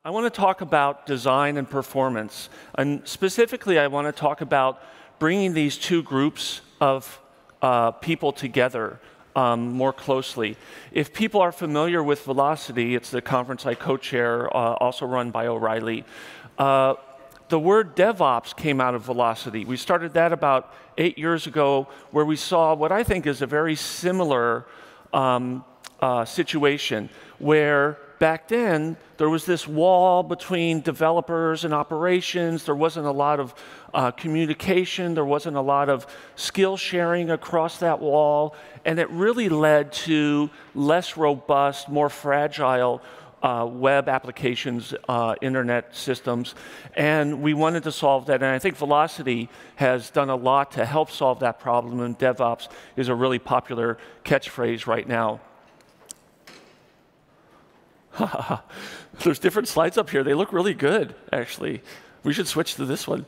I want to talk about design and performance. And specifically, I want to talk about bringing these two groups of people together more closely. If people are familiar with Velocity, it's the conference I co-chair, also run by O'Reilly. The word DevOps came out of Velocity. We started that about 8 years ago, where we saw what I think is a very similar situation, where back then, there was this wall between developers and operations. There wasn't a lot of communication. There wasn't a lot of skill sharing across that wall. And it really led to less robust, more fragile web applications, internet systems. And we wanted to solve that. And I think Velocity has done a lot to help solve that problem. And DevOps is a really popular catchphrase right now. There's different slides up here. They look really good, actually. We should switch to this one.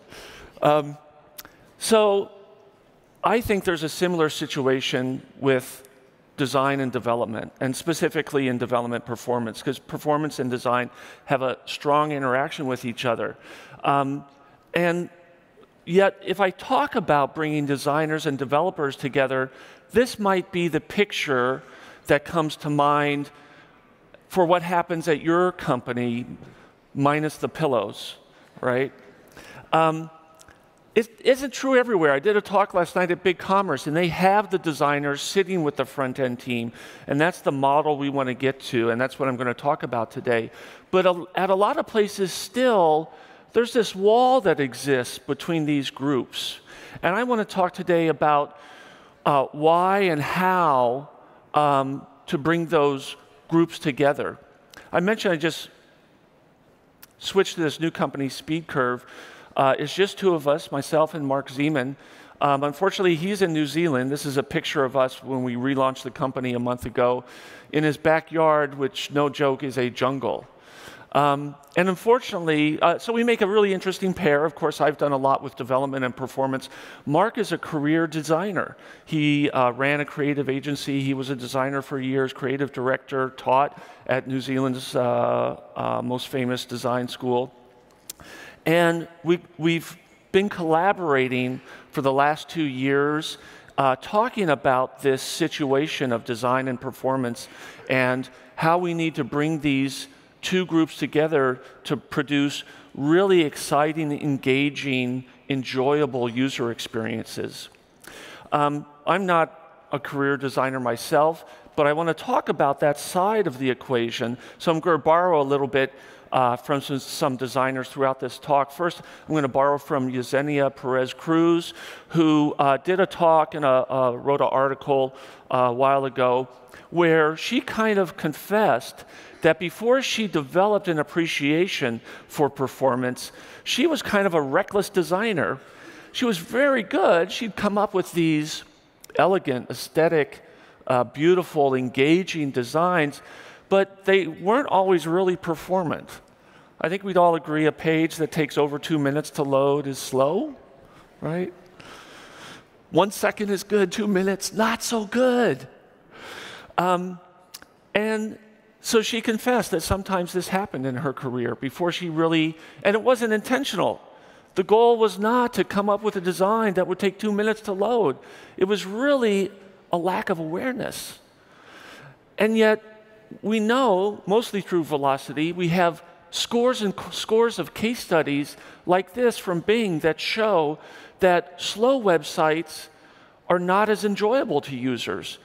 So I think there's a similar situation with design and development, and specifically in development performance, because performance and design have a strong interaction with each other. And yet, if I talk about bringing designers and developers together, this might be the picture that comes to mind for what happens at your company, minus the pillows, right? It isn't true everywhere. I did a talk last night at Big Commerce, and they have the designers sitting with the front-end team, and that's the model we want to get to, and that's what I'm going to talk about today. But at a lot of places still, there's this wall that exists between these groups. And I want to talk today about why and how to bring those groups together. I mentioned I just switched to this new company, Speed Curve. It's just two of us, myself and Mark Zeman. Unfortunately, he's in New Zealand. This is a picture of us when we relaunched the company a month ago in his backyard, which, no joke, is a jungle. And unfortunately, so we make a really interesting pair. Of course, I've done a lot with development and performance. Mark is a career designer. He ran a creative agency. He was a designer for years, creative director, taught at New Zealand's most famous design school. And we've been collaborating for the last 2 years, talking about this situation of design and performance and how we need to bring these two groups together to produce really exciting, engaging, enjoyable user experiences. I'm not a career designer myself, but I want to talk about that side of the equation. So I'm going to borrow a little bit from some designers throughout this talk. First, I'm going to borrow from Yesenia Perez-Cruz, who did a talk and wrote an article a while ago where she kind of confessed that before she developed an appreciation for performance, she was kind of a reckless designer. She was very good. She'd come up with these elegant, aesthetic, beautiful, engaging designs, but they weren't always really performant. I think we'd all agree a page that takes over 2 minutes to load is slow, right? 1 second is good, 2 minutes, not so good. And so she confessed that sometimes this happened in her career before she really, and it wasn't intentional. The goal was not to come up with a design that would take 2 minutes to load. It was really a lack of awareness. And yet, we know, mostly through Velocity, we have scores and scores of case studies like this from Bing that show that slow websites are not as enjoyable to users.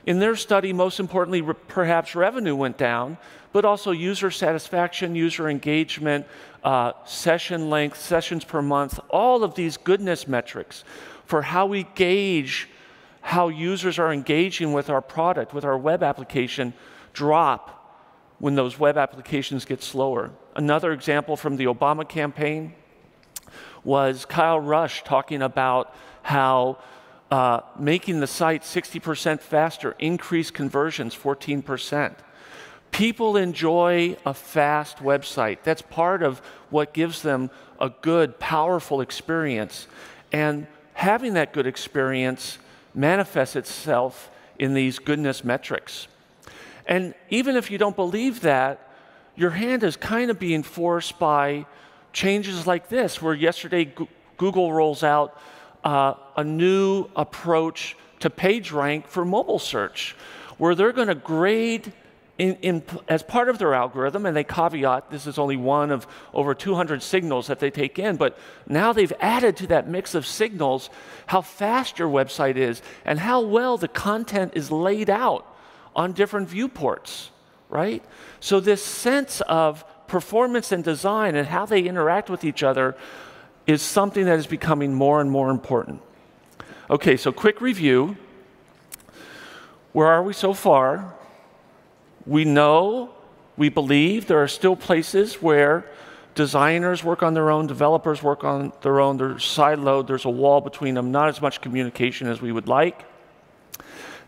In their study, most importantly, perhaps revenue went down, but also user satisfaction, user engagement, session length, sessions per month, all of these goodness metrics for how we gauge how users are engaging with our product, with our web application, drop when those web applications get slower. Another example from the Obama campaign was Kyle Rush talking about how making the site 60% faster increased conversions 14%. People enjoy a fast website. That's part of what gives them a good, powerful experience. And having that good experience manifests itself in these goodness metrics. And even if you don't believe that, your hand is kind of being forced by changes like this, where yesterday Google rolls out a new approach to PageRank for mobile search, where they're going to grade as part of their algorithm, and they caveat this is only one of over 200 signals that they take in, but now they've added to that mix of signals how fast your website is and how well the content is laid out on different viewports, right? So this sense of performance and design and how they interact with each other is something that is becoming more and more important. Okay, so quick review. Where are we so far? We know, we believe there are still places where designers work on their own, developers work on their own, they're siloed, there's a wall between them, not as much communication as we would like.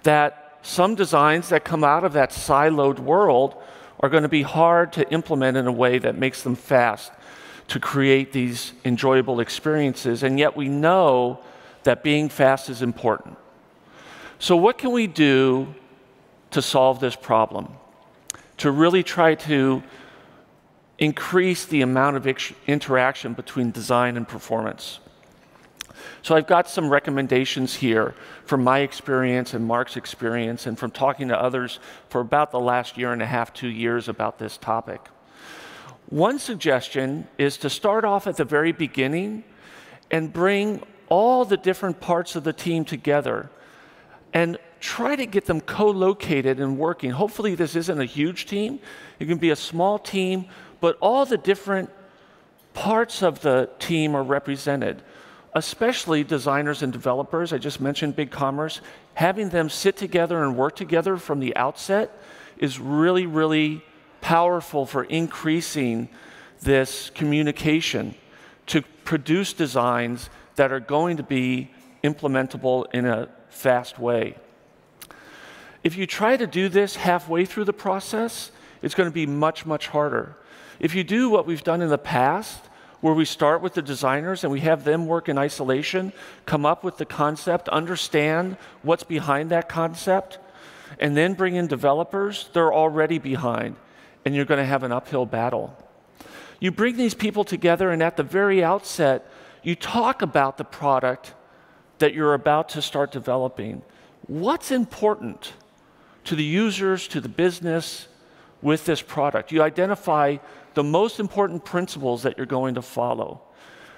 That some designs that come out of that siloed world are going to be hard to implement in a way that makes them fast to create these enjoyable experiences, and yet we know that being fast is important. So what can we do to solve this problem? To really try to increase the amount of interaction between design and performance. So I've got some recommendations here from my experience and Mark's experience and from talking to others for about the last year and a half, 2 years about this topic. One suggestion is to start off at the very beginning and bring all the different parts of the team together and try to get them co-located and working. Hopefully this isn't a huge team. It can be a small team, but all the different parts of the team are represented, especially designers and developers. I just mentioned BigCommerce. Having them sit together and work together from the outset is really, really powerful for increasing this communication to produce designs that are going to be implementable in a fast way. If you try to do this halfway through the process, it's going to be much, much harder. If you do what we've done in the past, where we start with the designers and we have them work in isolation, come up with the concept, understand what's behind that concept, and then bring in developers, they're already behind, and you're going to have an uphill battle. You bring these people together, and at the very outset, you talk about the product that you're about to start developing. What's important to the users, to the business with this product? You identify the most important principles that you're going to follow.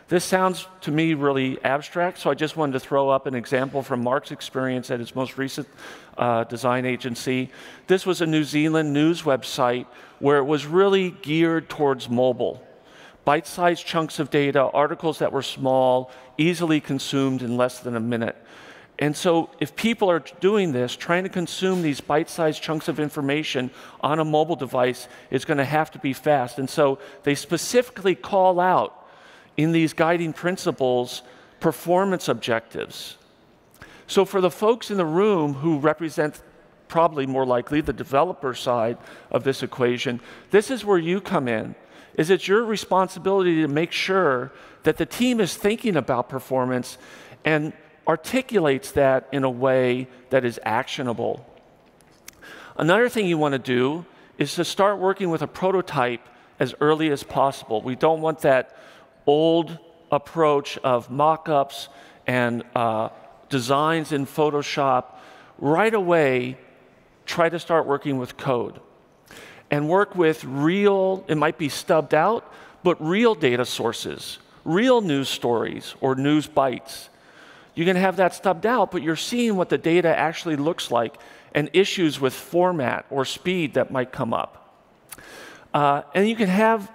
This sounds to me really abstract, so I just wanted to throw up an example from Mark's experience at his most recent design agency. This was a New Zealand news website where it was really geared towards mobile. Bite-sized chunks of data, articles that were small, easily consumed in less than a minute. And so if people are doing this, trying to consume these bite-sized chunks of information on a mobile device, it's going to have to be fast. And so they specifically call out in these guiding principles performance objectives. So for the folks in the room who represent probably more likely the developer side of this equation, this is where you come in. Is it's your responsibility to make sure that the team is thinking about performance and articulates that in a way that is actionable. Another thing you want to do is to start working with a prototype as early as possible. We don't want that old approach of mock-ups and designs in Photoshop. Right away, try to start working with code. And work with real, it might be stubbed out, but real data sources, real news stories or news bites. You can have that stubbed out, but you're seeing what the data actually looks like and issues with format or speed that might come up. And you can have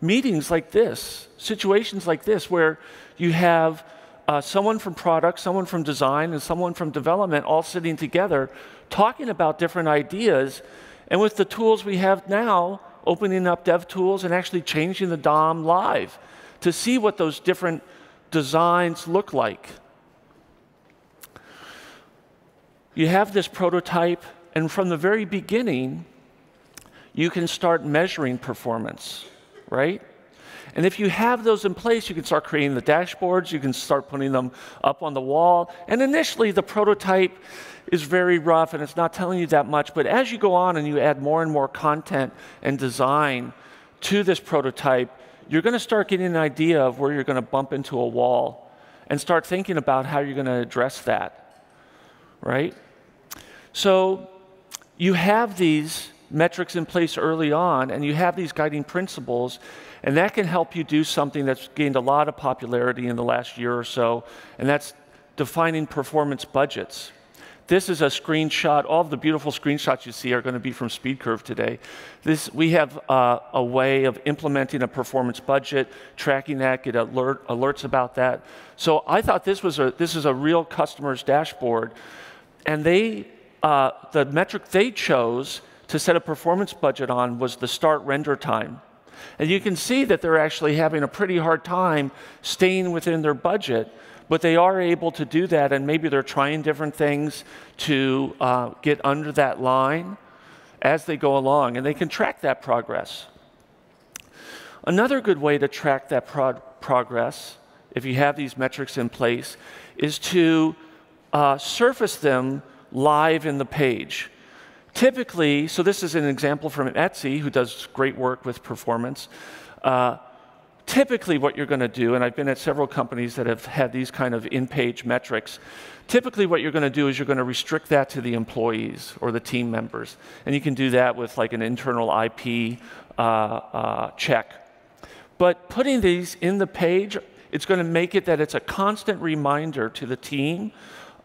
meetings like this, situations like this, where you have someone from product, someone from design, and someone from development all sitting together talking about different ideas. And with the tools we have now, opening up dev tools and actually changing the DOM live to see what those different designs look like. You have this prototype, and from the very beginning, you can start measuring performance, right? And if you have those in place, you can start creating the dashboards, you can start putting them up on the wall. And initially, the prototype is very rough and it's not telling you that much, but as you go on and you add more and more content and design to this prototype, you're going to start getting an idea of where you're going to bump into a wall and start thinking about how you're going to address that, right? So you have these metrics in place early on, and you have these guiding principles, and that can help you do something that's gained a lot of popularity in the last year or so, and that's defining performance budgets. This is a screenshot. All of the beautiful screenshots you see are going to be from SpeedCurve today. We have a way of implementing a performance budget, tracking that, get alerts about that. So I thought this is a real customer's dashboard, and the metric they chose to set a performance budget on was the start render time. And you can see that they're actually having a pretty hard time staying within their budget, but they are able to do that, and maybe they're trying different things to get under that line as they go along, and they can track that progress. Another good way to track that progress, if you have these metrics in place, is to surface them live in the page. Typically, so this is an example from Etsy, who does great work with performance. Typically what you're going to do, and I've been at several companies that have had these kind of in-page metrics, typically what you're going to do is you're going to restrict that to the employees or the team members. And you can do that with like an internal IP check. But putting these in the page, it's going to make it that it's a constant reminder to the team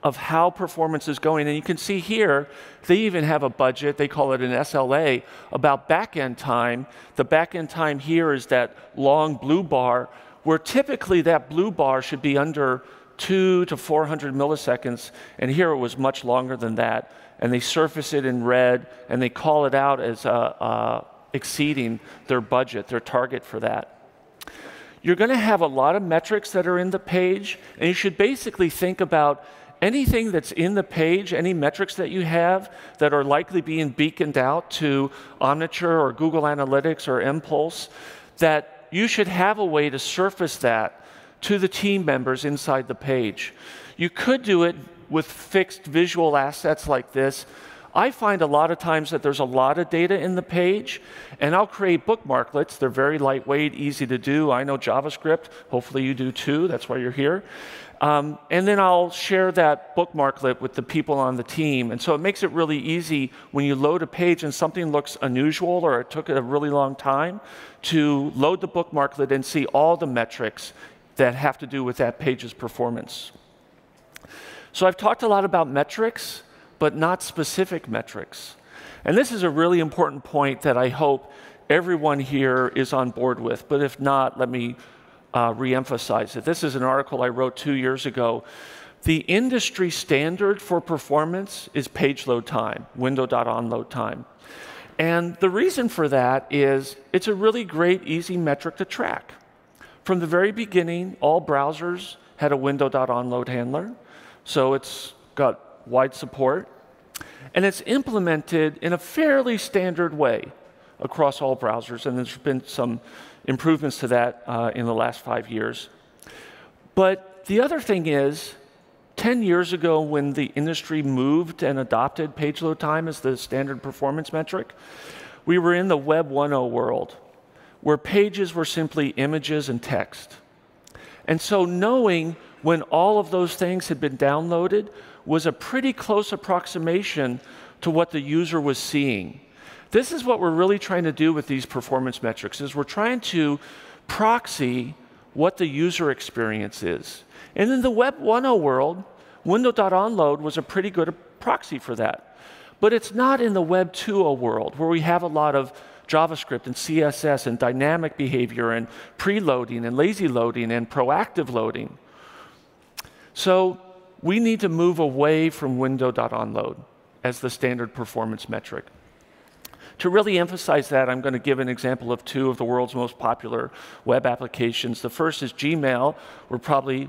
of how performance is going. And you can see here, they even have a budget, they call it an SLA, about back-end time. The back-end time here is that long blue bar, where typically that blue bar should be under 200 to 400 milliseconds, and here it was much longer than that. And they surface it in red, and they call it out as exceeding their budget, their target for that. You're gonna have a lot of metrics that are in the page, and you should basically think about anything that's in the page, any metrics that you have that are likely being beaconed out to Omniture or Google Analytics or Impulse, that you should have a way to surface that to the team members inside the page. You could do it with fixed visual assets like this. I find a lot of times that there's a lot of data in the page, and I'll create bookmarklets. They're very lightweight, easy to do. I know JavaScript. Hopefully you do too. That's why you're here. And then I'll share that bookmarklet with the people on the team. And so it makes it really easy when you load a page and something looks unusual or it took a really long time to load the bookmarklet and see all the metrics that have to do with that page's performance. So I've talked a lot about metrics, but not specific metrics. And this is a really important point that I hope everyone here is on board with. But if not, let me re-emphasize it. This is an article I wrote 2 years ago. The industry standard for performance is page load time, window.onload time. And the reason for that is it's a really great, easy metric to track. From the very beginning, all browsers had a window.onload handler, so it's got wide support. And it's implemented in a fairly standard way across all browsers, and there's been some improvements to that in the last 5 years. But the other thing is, 10 years ago when the industry moved and adopted page load time as the standard performance metric, we were in the Web 1.0 world, where pages were simply images and text. And so knowing when all of those things had been downloaded was a pretty close approximation to what the user was seeing. This is what we're really trying to do with these performance metrics, is we're trying to proxy what the user experience is. And in the Web 1.0 world, window.onload was a pretty good proxy for that. But it's not in the Web 2.0 world, where we have a lot of JavaScript and CSS and dynamic behavior and preloading and lazy loading and proactive loading. So we need to move away from window.onload as the standard performance metric. To really emphasize that, I'm going to give an example of 2 of the world's most popular web applications. The first is Gmail.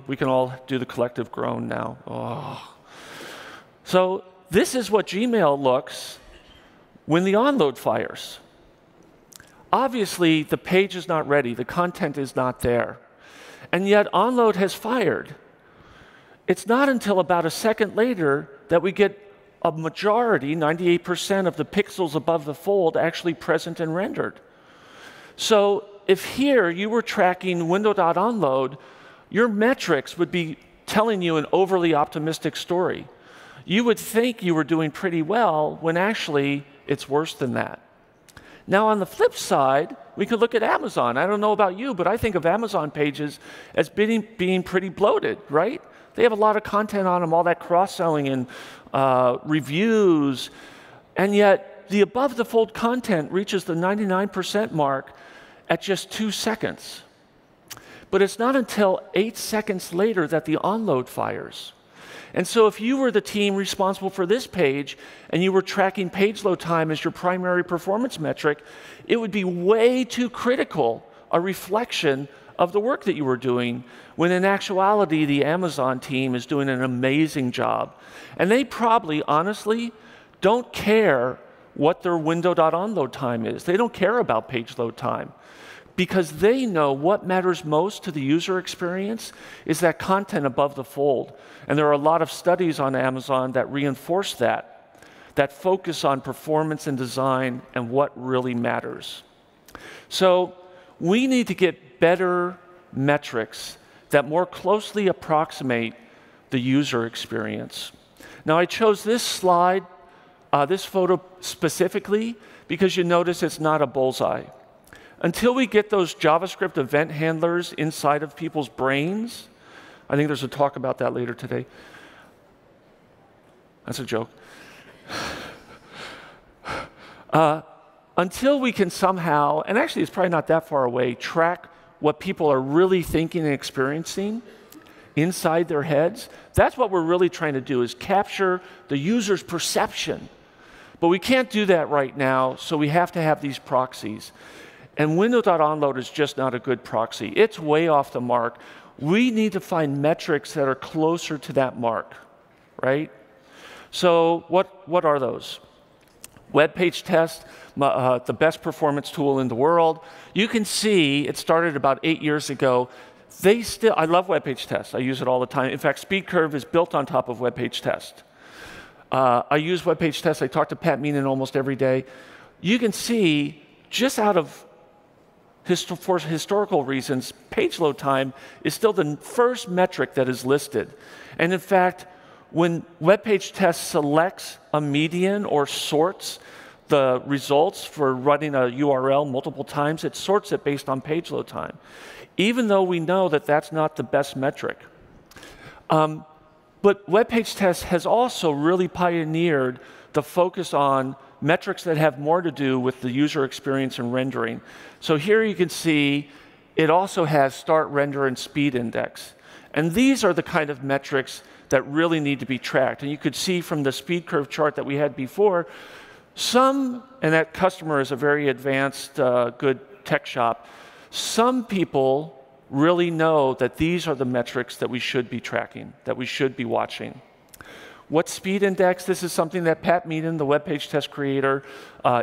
We can all do the collective groan now. Oh. So this is what Gmail looks when the onload fires. obviously the page is not ready, the content is not there. And yet onload has fired. It's not until about a second later that we get a majority, 98% of the pixels above the fold actually present and rendered. So if here you were tracking window.onload, your metrics would be telling you an overly optimistic story. You would think you were doing pretty well when actually it's worse than that. Now on the flip side, we could look at Amazon. I don't know about you, but I think of Amazon pages as being pretty bloated, right? They have a lot of content on them, all that cross-selling and reviews, and yet the above-the-fold content reaches the 99% mark at just 2 seconds. But it's not until 8 seconds later that the onload fires. And so if you were the team responsible for this page and you were tracking page load time as your primary performance metric, it would be way too critical a reflection of the work that you were doing, when in actuality, the Amazon team is doing an amazing job. And they probably, honestly, don't care what their window.onload time is. They don't care about page load time, because they know what matters most to the user experience is that content above the fold. And there are a lot of studies on Amazon that reinforce that focus on performance and design and what really matters. So we need to get better metrics that more closely approximate the user experience. Now, I chose this slide, this photo specifically, because you notice it's not a bullseye. Until we get those JavaScript event handlers inside of people's brains, I think there's a talk about that later today. That's a joke. Until we can somehow, and actually it's probably not that far away, track what people are really thinking and experiencing inside their heads, that's what we're really trying to do, is capture the user's perception. But we can't do that right now, so we have to have these proxies. And window.onload is just not a good proxy. It's way off the mark. We need to find metrics that are closer to that mark, right? So what are those? Web page test, the best performance tool in the world. You can see it started about 8 years ago. I love web page tests. I use it all the time. In fact, SpeedCurve is built on top of web page test. I use web page tests. I talk to Pat Meenan almost every day. You can see, just out of for historical reasons, page load time is still the first metric that is listed. And in fact, when web page test selects a median or sorts the results for running a URL multiple times, it sorts it based on page load time, even though we know that that's not the best metric. But web page test has also really pioneered the focus on metrics that have more to do with the user experience and rendering. So here you can see it also has start, render, and speed index. And these are the kind of metrics that really need to be tracked. And you could see from the speed curve chart that we had before, and that customer is a very advanced, good tech shop, some people really know that these are the metrics that we should be tracking, that we should be watching. What's speed index? This is something that Pat Meenan, the web page test creator,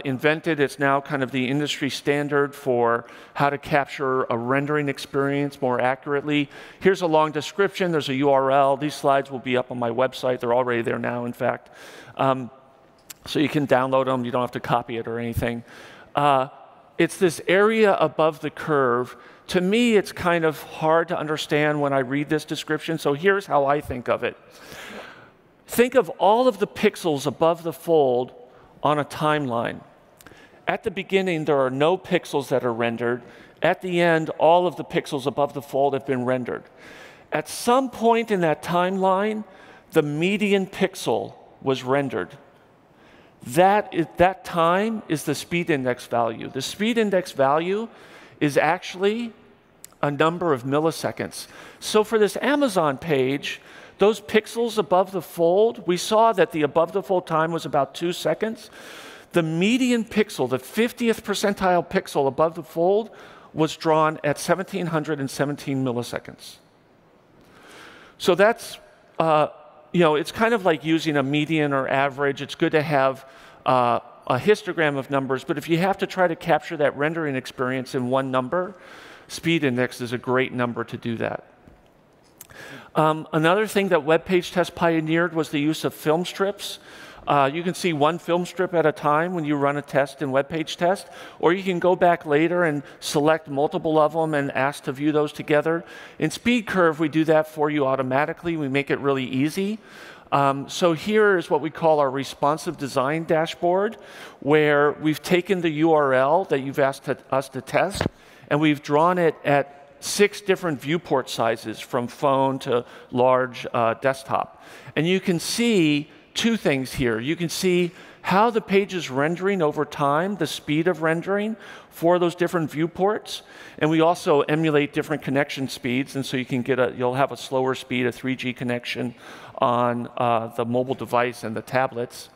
invented. It's now kind of the industry standard for how to capture a rendering experience more accurately. Here's a long description. There's a URL. These slides will be up on my website. They're already there now, in fact. So you can download them. You don't have to copy it or anything. It's this area above the curve. To me, it's kind of hard to understand when I read this description. So here's how I think of it. Think of all of the pixels above the fold on a timeline. At the beginning, there are no pixels that are rendered. At the end, all of the pixels above the fold have been rendered. At some point in that timeline, the median pixel was rendered. That time is the speed index value. The speed index value is actually a number of milliseconds. So for this Amazon page, those pixels above the fold, we saw that the above the fold time was about 2 seconds. The median pixel, the 50th percentile pixel above the fold, was drawn at 1,717 milliseconds. So that's, it's kind of like using a median or average. It's good to have a histogram of numbers, but if you have to try to capture that rendering experience in one number, speed index is a great number to do that. Another thing that web page test pioneered was the use of film strips. You can see one film strip at a time when you run a test in web page test, or you can go back later and select multiple of them and ask to view those together. In SpeedCurve, we do that for you automatically. We make it really easy. So here is what we call our responsive design dashboard, where we've taken the URL that you've asked us to test, and we've drawn it at 6 different viewport sizes, from phone to large desktop. And you can see 2 things here. You can see how the page is rendering over time, the speed of rendering for those different viewports. And we also emulate different connection speeds, and so you can you'll have a slower speed, a 3G connection on the mobile device and the tablets.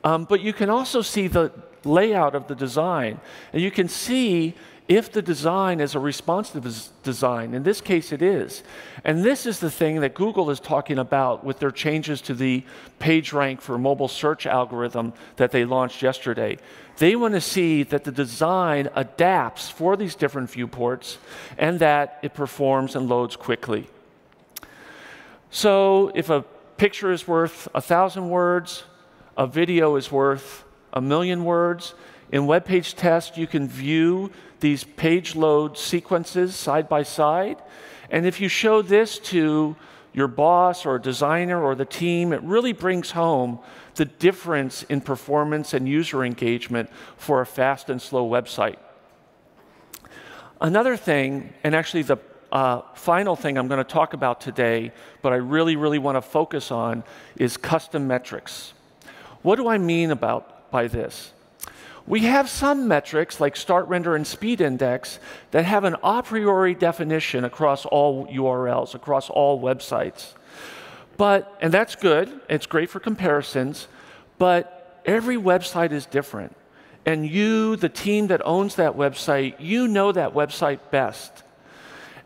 But you can also see the layout of the design, and you can see if the design is a responsive design. In this case, it is. And this is the thing that Google is talking about with their changes to the PageRank for mobile search algorithm that they launched yesterday. They want to see that the design adapts for these different viewports and that it performs and loads quickly. So if a picture is worth 1,000 words, a video is worth 1,000,000 words, in web page test, you can view these page load sequences side by side. And if you show this to your boss or a designer or the team, it really brings home the difference in performance and user engagement for a fast and slow website. Another thing, and actually the final thing I'm going to talk about today, but I really, really want to focus on, is custom metrics. What do I mean by this? We have some metrics, like start render and speed index, that have an a priori definition across all URLs, across all websites. And that's good, it's great for comparisons, but every website is different. And you, the team that owns that website, you know that website best.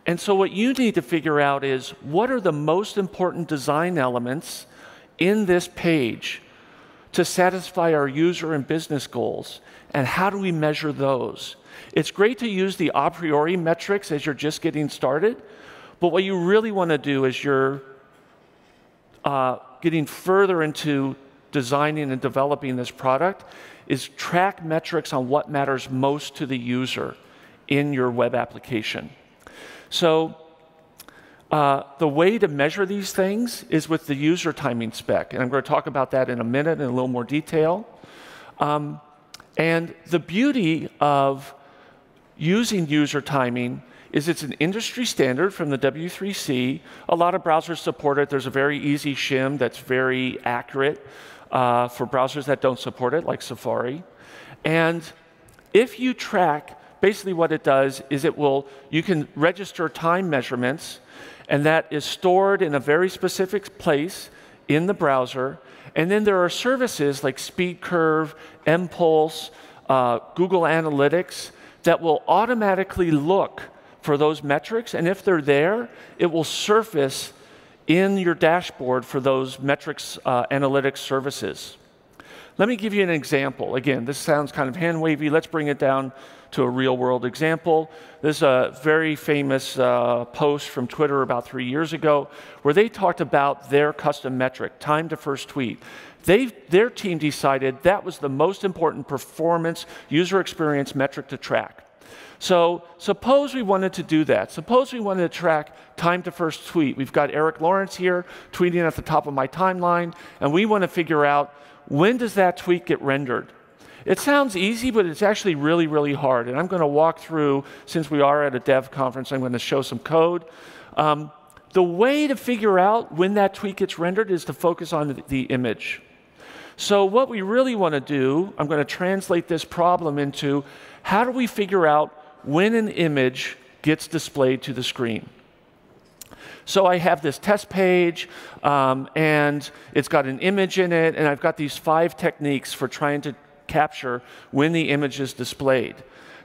And so what you need to figure out is, what are the most important design elements in this page to satisfy our user and business goals, and how do we measure those? It's great to use the a priori metrics as you're just getting started, but what you really want to do as you're getting further into designing and developing this product is track metrics on what matters most to the user in your web application. So the way to measure these things is with the user timing spec, and I'm going to talk about that in a minute in a little more detail. And the beauty of using user timing is it's an industry standard from the W3C. A lot of browsers support it. There's a very easy shim that's very accurate for browsers that don't support it, like Safari. And if you track, basically what it does is you can register time measurements, and that is stored in a very specific place in the browser. And then there are services like SpeedCurve, mPulse, Google Analytics that will automatically look for those metrics. And if they're there, it will surface in your dashboard for those metrics analytics services. Let me give you an example. Again, this sounds kind of hand-wavy. Let's bring it down to a real-world example. This is a very famous post from Twitter about 3 years ago where they talked about their custom metric, time to first tweet. Their team decided that was the most important performance user experience metric to track. So suppose we wanted to do that. Suppose we wanted to track time to first tweet. We've got Eric Lawrence here tweeting at the top of my timeline, and we want to figure out, when does that tweet get rendered? It sounds easy, but it's actually really, really hard. And I'm going to walk through, since we are at a dev conference, I'm going to show some code. The way to figure out when that tweet gets rendered is to focus on the image. So what we really want to do, I'm going to translate this problem into, how do we figure out when an image gets displayed to the screen? So I have this test page, and it's got an image in it, and I've got these 5 techniques for trying to capture when the image is displayed.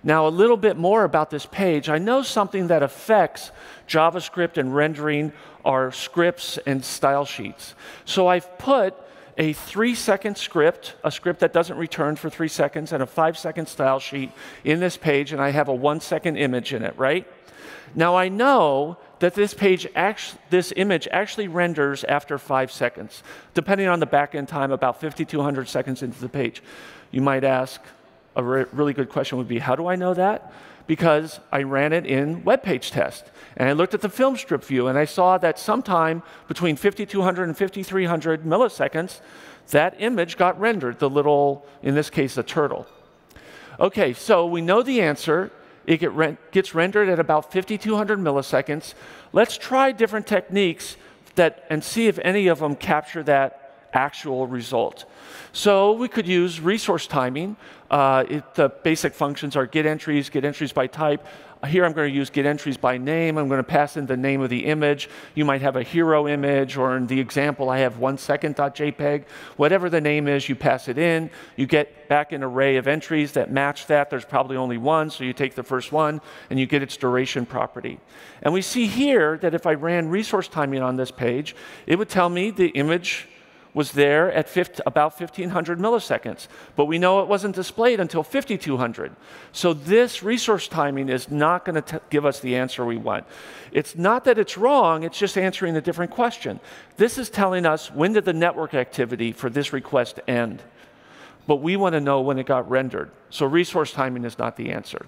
Now, a little bit more about this page. I know something that affects JavaScript and rendering are scripts and style sheets. So I've put a 3-second script, a script that doesn't return for 3 seconds, and a 5-second style sheet in this page, and I have a 1-second image in it, right? Now I know that this image actually renders after 5 seconds, depending on the backend time, about 5,200 seconds into the page. You might ask, a really good question would be, how do I know that? Because I ran it in web page test. And I looked at the film strip view, and I saw that sometime between 5,200 and 5,300 milliseconds, that image got rendered, the little, in this case, a turtle. Okay, so we know the answer. It gets rendered at about 5,200 milliseconds. Let's try different techniques and see if any of them capture that actual result. So we could use resource timing. The basic functions are get entries by type. Here I'm going to use get entries by name. I'm going to pass in the name of the image. You might have a hero image, or in the example I have 1second.jpg. Whatever the name is, you pass it in. You get back an array of entries that match that. There's probably only one, so you take the first one, and you get its duration property. And we see here that if I ran resource timing on this page, it would tell me the image was there at about 1,500 milliseconds. But we know it wasn't displayed until 5,200. So this resource timing is not going to give us the answer we want. It's not that it's wrong, it's just answering a different question. This is telling us when did the network activity for this request end. But we want to know when it got rendered. So resource timing is not the answer.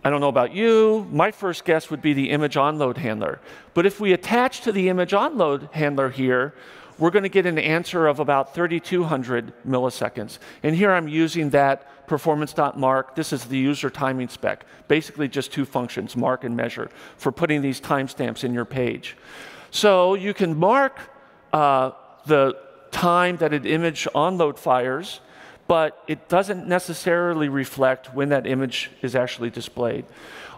I don't know about you, my first guess would be the image onload handler. But if we attach to the image onload handler here, we're going to get an answer of about 3,200 milliseconds. And here I'm using that performance.mark. This is the user timing spec. Basically just two functions, mark and measure, for putting these timestamps in your page. So you can mark the time that an image onload fires, but it doesn't necessarily reflect when that image is actually displayed.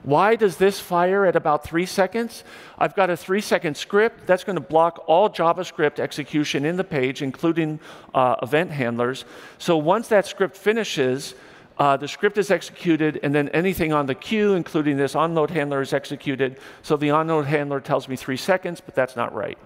Why does this fire at about 3 seconds? I've got a 3-second script that's going to block all JavaScript execution in the page, including event handlers. So once that script finishes, the script is executed, and then anything on the queue, including this onload handler, is executed. So the onload handler tells me 3 seconds, but that's not right.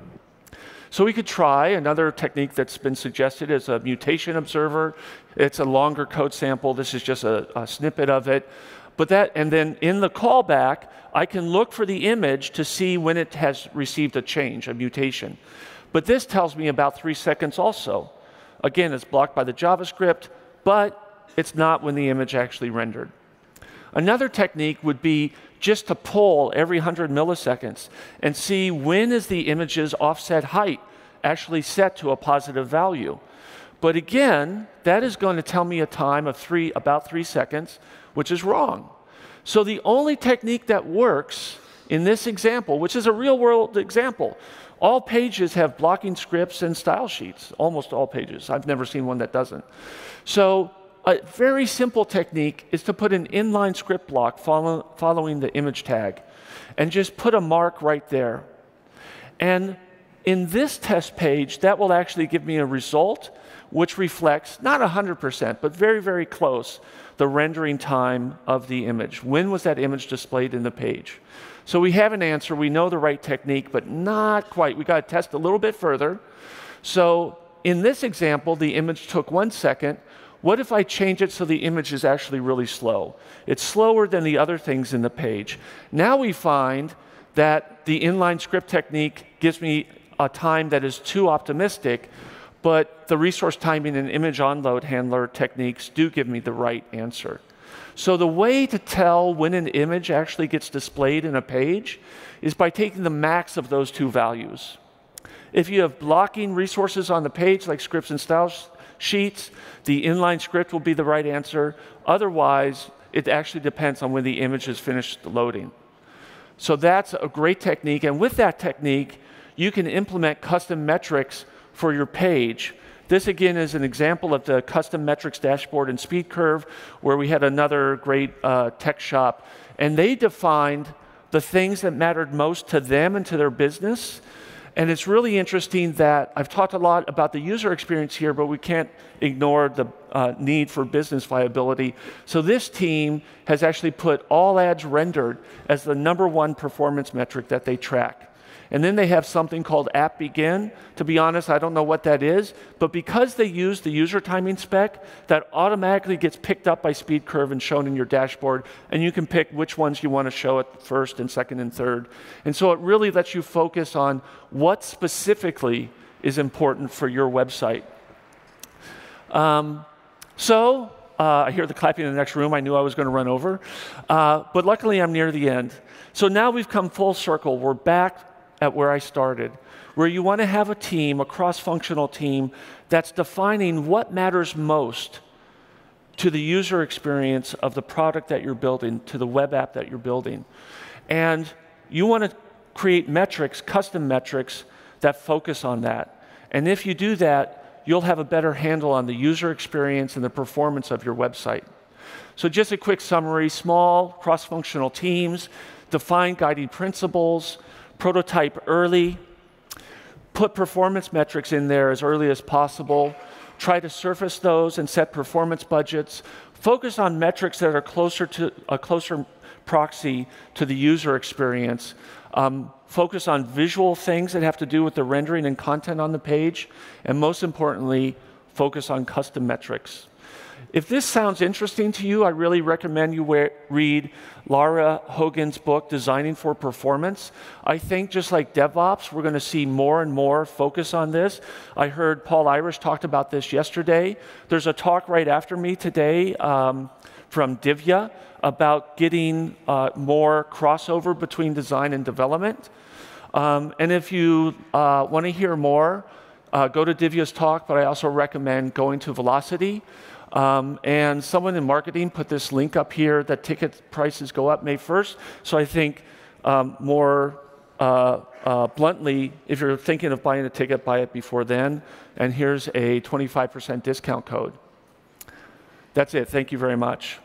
So we could try another technique that's been suggested as a mutation observer. It's a longer code sample. This is just a snippet of it. And then in the callback, I can look for the image to see when it has received a change, a mutation. But this tells me about 3 seconds also. Again, it's blocked by the JavaScript, but it's not when the image actually rendered. Another technique would be just to poll every 100 milliseconds and see when is the image's offset height actually set to a positive value. But again, that is going to tell me a time of about 3 seconds, which is wrong. So the only technique that works in this example, which is a real-world example, all pages have blocking scripts and style sheets, almost all pages. I've never seen one that doesn't. So a very simple technique is to put an inline script block following the image tag and just put a mark right there. And in this test page, that will actually give me a result which reflects, not 100%, but very, very close, the rendering time of the image. When was that image displayed in the page? So we have an answer. We know the right technique, but not quite. We've got to test a little bit further. So in this example, the image took 1 second. What if I change it so the image is actually really slow? It's slower than the other things in the page. Now we find that the inline script technique gives me a time that is too optimistic, but the resource timing and image onload handler techniques do give me the right answer. So the way to tell when an image actually gets displayed in a page is by taking the max of those two values. If you have blocking resources on the page, like scripts and style sheets, the inline script will be the right answer. Otherwise, it actually depends on when the image is finished loading. So that's a great technique, and with that technique, you can implement custom metrics for your page. This again is an example of the custom metrics dashboard in Speed Curve, where we had another great tech shop, and they defined the things that mattered most to them and to their business. And it's really interesting that I've talked a lot about the user experience here, but we can't ignore the need for business viability. So this team has actually put all ads rendered as the #1 performance metric that they track. And then they have something called app begin. To be honest, I don't know what that is, but because they use the user timing spec, that automatically gets picked up by SpeedCurve and shown in your dashboard, and you can pick which ones you want to show at first and second and third. And so it really lets you focus on what specifically is important for your website. I hear the clapping in the next room. I knew I was going to run over. But luckily, I'm near the end. So now we've come full circle. We're back at where I started, where you want to have a team, a cross-functional team, that's defining what matters most to the user experience of the product that you're building, to the web app that you're building. And you want to create metrics, custom metrics, that focus on that. And if you do that, you'll have a better handle on the user experience and the performance of your website. So just a quick summary: small, cross-functional teams, define guiding principles, prototype early, put performance metrics in there as early as possible, try to surface those and set performance budgets, focus on metrics that are closer to a closer proxy to the user experience, focus on visual things that have to do with the rendering and content on the page, and most importantly, focus on custom metrics. If this sounds interesting to you, I really recommend you read Laura Hogan's book, Designing for Performance. I think just like DevOps, we're going to see more and more focus on this. I heard Paul Irish talked about this yesterday. There's a talk right after me today from Divya about getting more crossover between design and development. And if you want to hear more, go to Divya's talk, but I also recommend going to Velocity. And someone in marketing put this link up here that ticket prices go up May 1st. So I think more bluntly, if you're thinking of buying a ticket, buy it before then. And here's a 25% discount code. That's it. Thank you very much.